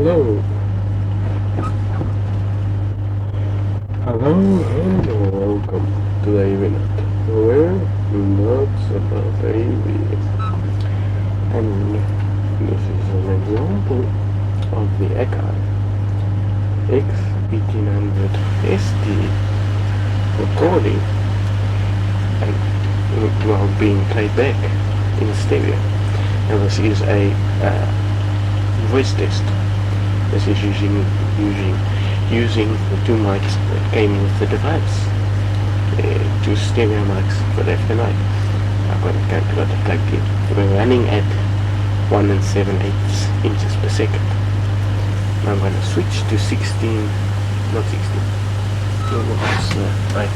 Hello. Hello and welcome to the event where lots about baby. And this is an example of the Akai X-1800SD recording and being played back in stereo. And this is a voice test. This is using the two mics that came with the device. Two stereo mics for left and right. I've got it plugged in. We're running at 1 7/8 inches per second. I'm going to switch to 16, not 16. Right,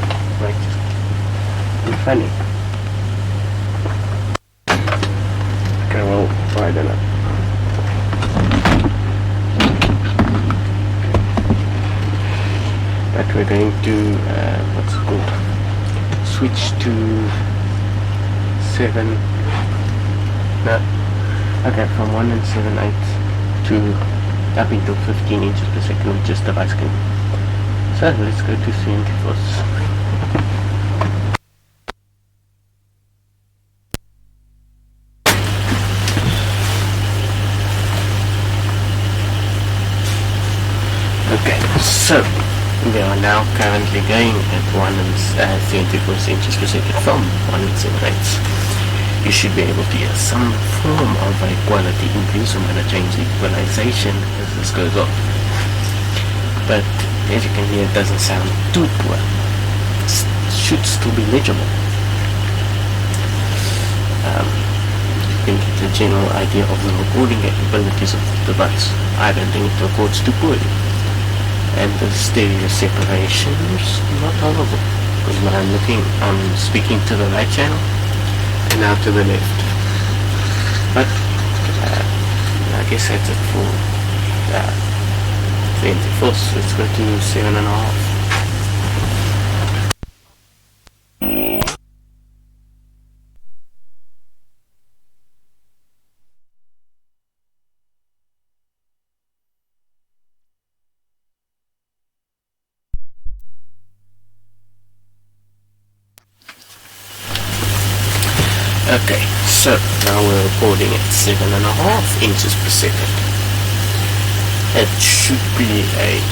it's funny. Okay, well, I don't know. But we're going to, what's it called, switch to 7, no, okay, from 1 7/8 to up into 15 inches per second with just device can. So let's go to 74. Okay, so we are now currently going at 1 inches per second from 1 7/8. You should be able to hear some form of a quality increase. I'm going to change the equalization as this goes on. But as you can hear, it doesn't sound too poor. It should still be legible. You can get a general idea of the recording capabilities of the device. I don't think it records too poorly. And the stereo separation is not horrible, because when I'm speaking to the right channel and now to the left. But I guess that's it for 24th. Let's go to 7.5. Okay, so now we're recording at 7.5 inches per second. It should be a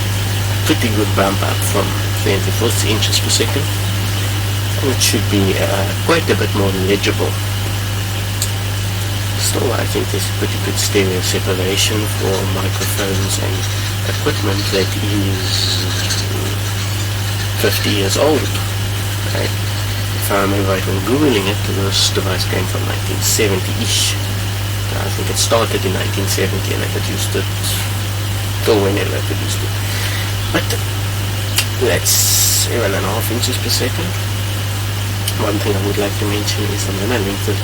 pretty good bump up from 24 inches per second. And it should be quite a bit more legible. Still, I think there's pretty good stereo separation for microphones and equipment that is 50 years old. Right? If I remember right, when Googling it, this device came from 1970-ish. I think it started in 1970 and they produced it till whenever they produced it. But that's 7.5 inches per second. One thing I would like to mention is I'm going to link this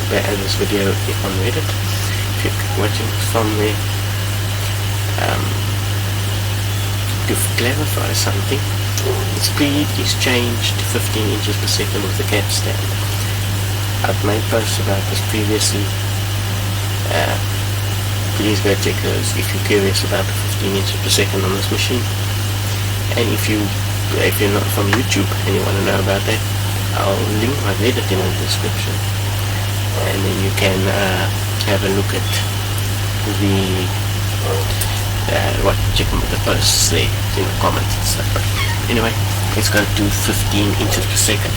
video on Reddit. If you're watching from there, to clarify something. The speed is changed to 15 inches per second with the cap stand. I've made posts about this previously. Please go check those if you're curious about the 15 inches per second on this machine. And if you're not from YouTube and you want to know about that, I'll link my Reddit in the description. And then you can have a look at the check the posts there in the comments and stuff. But anyway, let's go to 15 inches per second.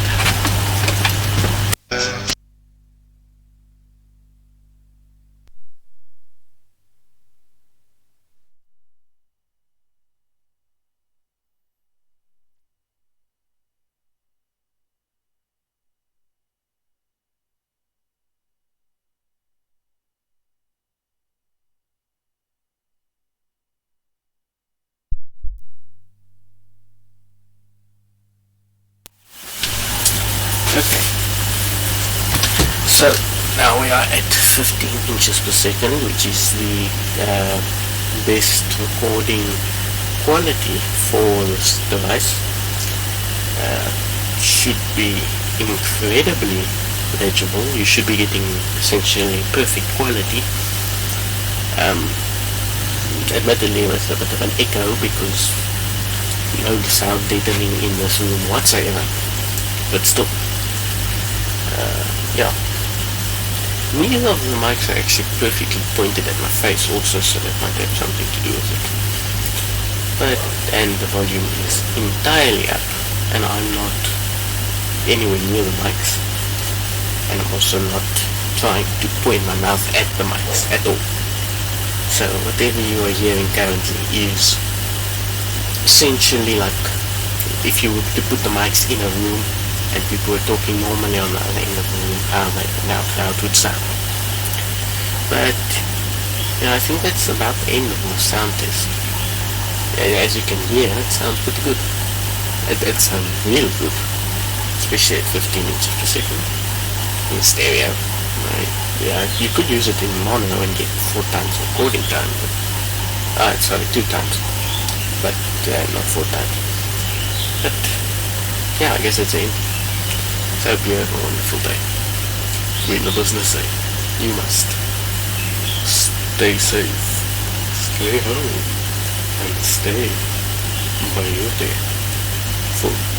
Okay, so now we are at 15 inches per second, which is the best recording quality for this device. Should be incredibly legible. You should be getting essentially perfect quality. admittedly with a bit of an echo because no sound deadening in this room whatsoever, but still, yeah. Neither of the mics are actually perfectly pointed at my face also, so that might have something to do with it. But, and the volume is entirely up, and I'm not anywhere near the mics, and I'm also not trying to point my mouth at the mics at all. So whatever you are hearing currently is essentially like if you were to put the mics in a room and people were talking normally on the other end of the room, how it would sound. But I think that's about the end of the sound test. As you can hear, it sounds pretty good. It sounds really good, especially at 15 meters per second in stereo. Right? Yeah, you could use it in mono and get 4 times recording time, but 2 times, but not 4 times. But yeah, I guess that's it. So I hope you have a wonderful day. Read the business say, you must stay safe, stay home, and stay beautiful.